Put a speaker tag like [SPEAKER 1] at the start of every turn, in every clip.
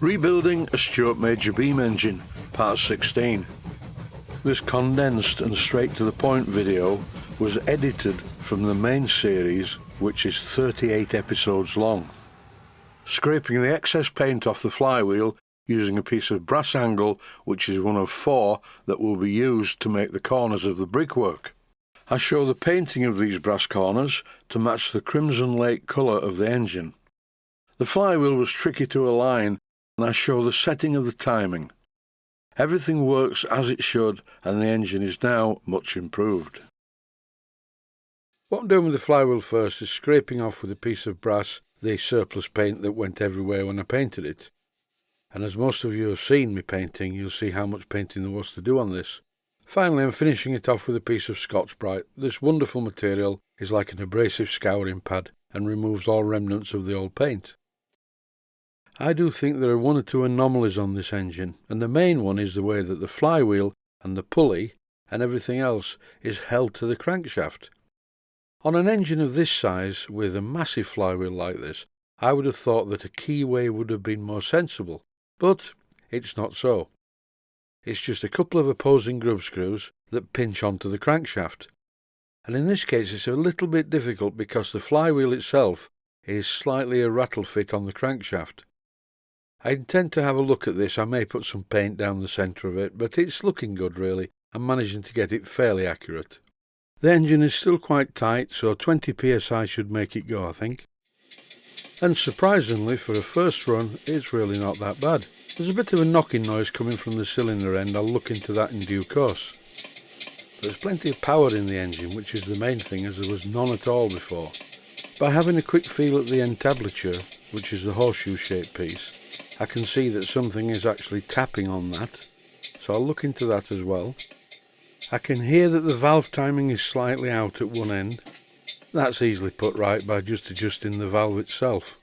[SPEAKER 1] Rebuilding a Stuart Major beam engine, part 16. This condensed and straight to the point video was edited from the main series, which is 38 episodes long. Scraping the excess paint off the flywheel using a piece of brass angle, which is one of 4 that will be used to make the corners of the brickwork. I show the painting of these brass corners to match the crimson lake colour of the engine. The flywheel was tricky to align, and I show the setting of the timing. Everything works as it should, and the engine is now much improved. What I'm doing with the flywheel first is scraping off with a piece of brass the surplus paint that went everywhere when I painted it. And as most of you have seen me painting, you'll see how much painting there was to do on this. Finally, I'm finishing it off with a piece of Scotch-Brite. This wonderful material is like an abrasive scouring pad and removes all remnants of the old paint. I do think there are 1 or 2 anomalies on this engine, and the main one is the way that the flywheel and the pulley and everything else is held to the crankshaft. On an engine of this size, with a massive flywheel like this, I would have thought that a keyway would have been more sensible, but it's not so. It's just a couple of opposing groove screws that pinch onto the crankshaft, and in this case it's a little bit difficult because the flywheel itself is slightly a rattle fit on the crankshaft. I intend to have a look at this. I may put some paint down the centre of it, but it's looking good really. I'm managing to get it fairly accurate. The engine is still quite tight, so 20 psi should make it go, I think. And surprisingly, for a first run, it's really not that bad. There's a bit of a knocking noise coming from the cylinder end. I'll look into that in due course. There's plenty of power in the engine, which is the main thing, as there was none at all before. By having a quick feel at the entablature, which is the horseshoe-shaped piece, I can see that something is actually tapping on that, so I'll look into that as well. I can hear that the valve timing is slightly out at one end. That's easily put right by just adjusting the valve itself.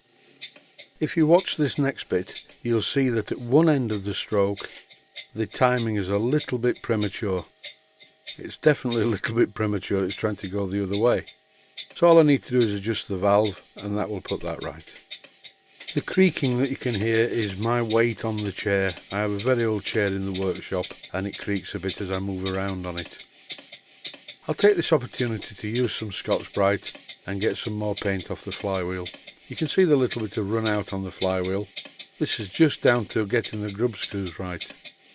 [SPEAKER 1] If you watch this next bit, you'll see that at one end of the stroke, the timing is a little bit premature. It's definitely a little bit premature, it's trying to go the other way. So all I need to do is adjust the valve, and that will put that right. The creaking that you can hear is my weight on the chair. I have a very old chair in the workshop and it creaks a bit as I move around on it. I'll take this opportunity to use some Scotch-Brite and get some more paint off the flywheel. You can see the little bit of run out on the flywheel. This is just down to getting the grub screws right,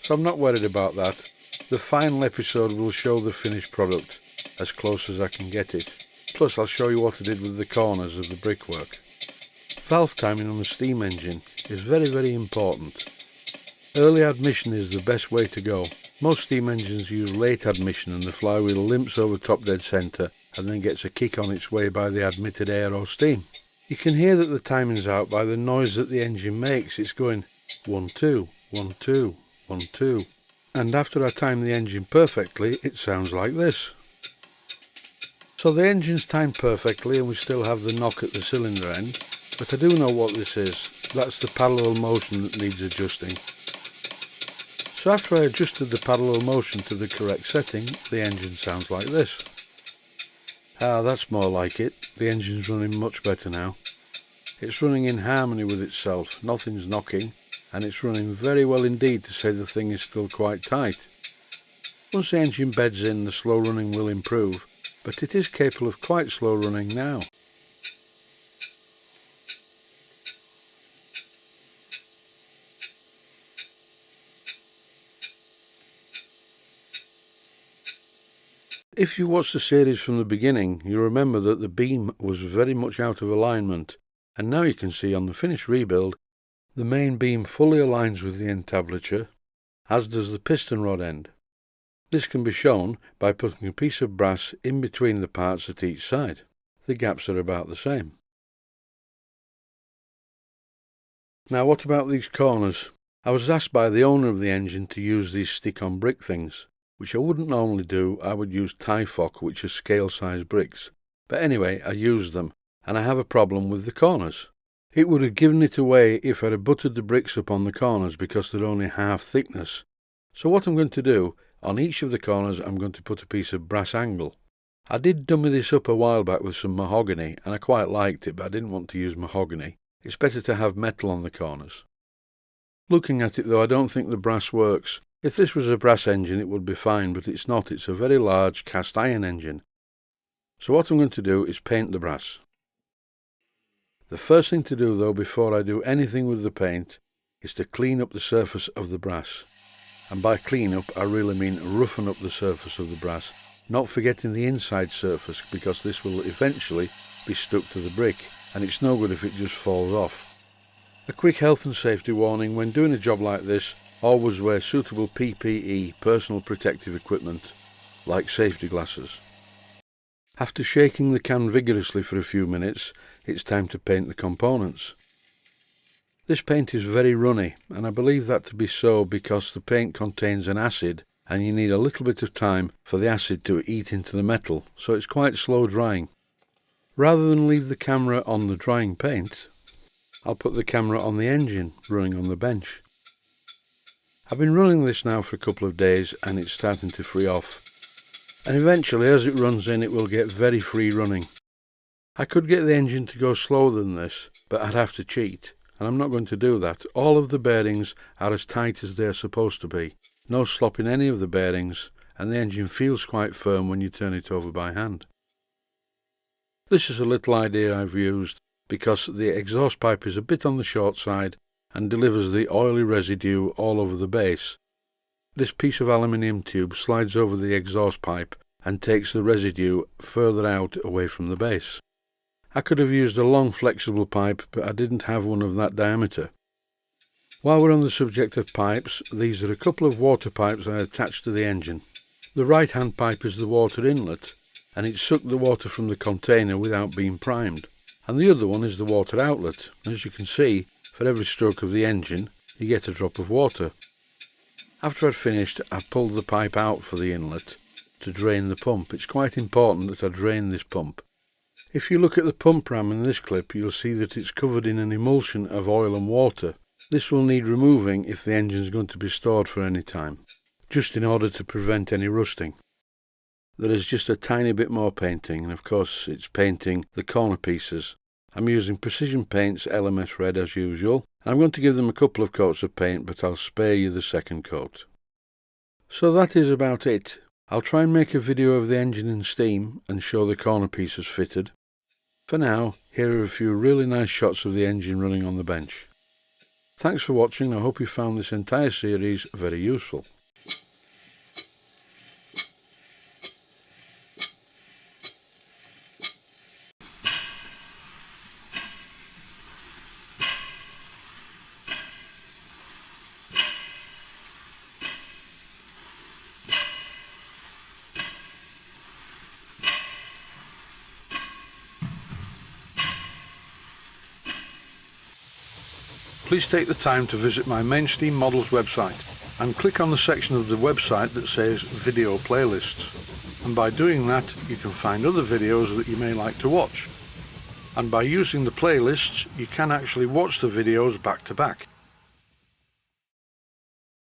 [SPEAKER 1] so I'm not worried about that. The final episode will show the finished product as close as I can get it. Plus I'll show you what I did with the corners of the brickwork. Valve timing on the steam engine is very important. Early admission is the best way to go. Most steam engines use late admission and the flywheel limps over top dead centre and then gets a kick on its way by the admitted air or steam. You can hear that the timing's out by the noise that the engine makes. It's going 1 2 1 2 1 2, and after I time the engine perfectly it sounds like this. So the engine's timed perfectly and we still have the knock at the cylinder end. But I do know what this is. That's the parallel motion that needs adjusting. So after I adjusted the parallel motion to the correct setting, the engine sounds like this. Ah, that's more like it. The engine's running much better now. It's running in harmony with itself, nothing's knocking, and it's running very well indeed to say the thing is still quite tight. Once the engine beds in, the slow running will improve, but it is capable of quite slow running now. If you watch the series from the beginning, you remember that the beam was very much out of alignment, and now you can see on the finished rebuild, the main beam fully aligns with the entablature, as does the piston rod end. This can be shown by putting a piece of brass in between the parts at each side. The gaps are about the same. Now what about these corners? I was asked by the owner of the engine to use these stick-on brick things, which I wouldn't normally do. I would use Tyfock, which are scale-size bricks. But anyway, I used them, and I have a problem with the corners. It would have given it away if I'd have buttered the bricks up on the corners because they're only half thickness. So what I'm going to do, on each of the corners I'm going to put a piece of brass angle. I did dummy this up a while back with some mahogany, and I quite liked it, but I didn't want to use mahogany. It's better to have metal on the corners. Looking at it though, I don't think the brass works. If this was a brass engine it would be fine, but it's not. It's a very large cast iron engine. So what I'm going to do is paint the brass. The first thing to do though, before I do anything with the paint, is to clean up the surface of the brass. And by clean up, I really mean roughen up the surface of the brass, not forgetting the inside surface, because this will eventually be stuck to the brick, and it's no good if it just falls off. A quick health and safety warning: when doing a job like this, always wear suitable PPE, personal protective equipment, like safety glasses. After shaking the can vigorously for a few minutes, it's time to paint the components. This paint is very runny, and I believe that to be so because the paint contains an acid, and you need a little bit of time for the acid to eat into the metal, so it's quite slow drying. Rather than leave the camera on the drying paint, I'll put the camera on the engine running on the bench. I've been running this now for a couple of days and it's starting to free off. And eventually as it runs in it will get very free running. I could get the engine to go slower than this, but I'd have to cheat, and I'm not going to do that. All of the bearings are as tight as they're supposed to be. No slop in any of the bearings, and the engine feels quite firm when you turn it over by hand. This is a little idea I've used because the exhaust pipe is a bit on the short side and delivers the oily residue all over the base. This piece of aluminium tube slides over the exhaust pipe and takes the residue further out away from the base. I could have used a long flexible pipe, but I didn't have one of that diameter. While we're on the subject of pipes, these are a couple of water pipes I attached to the engine. The right hand pipe is the water inlet, and it sucked the water from the container without being primed. And the other one is the water outlet. As you can see, for every stroke of the engine, you get a drop of water. After I'd finished, I pulled the pipe out for the inlet to drain the pump. It's quite important that I drain this pump. If you look at the pump ram in this clip, you'll see that it's covered in an emulsion of oil and water. This will need removing if the engine is going to be stored for any time, just in order to prevent any rusting. There is just a tiny bit more painting, and of course it's painting the corner pieces. I'm using Precision Paints LMS Red as usual. I'm going to give them a couple of coats of paint, but I'll spare you the second coat. So that is about it. I'll try and make a video of the engine in steam and show the corner pieces fitted. For now, here are a few really nice shots of the engine running on the bench. Thanks for watching. I hope you found this entire series very useful. Please take the time to visit my Mainsteam Models website and click on the section of the website that says Video Playlists. And by doing that, you can find other videos that you may like to watch. And by using the playlists, you can actually watch the videos back to back.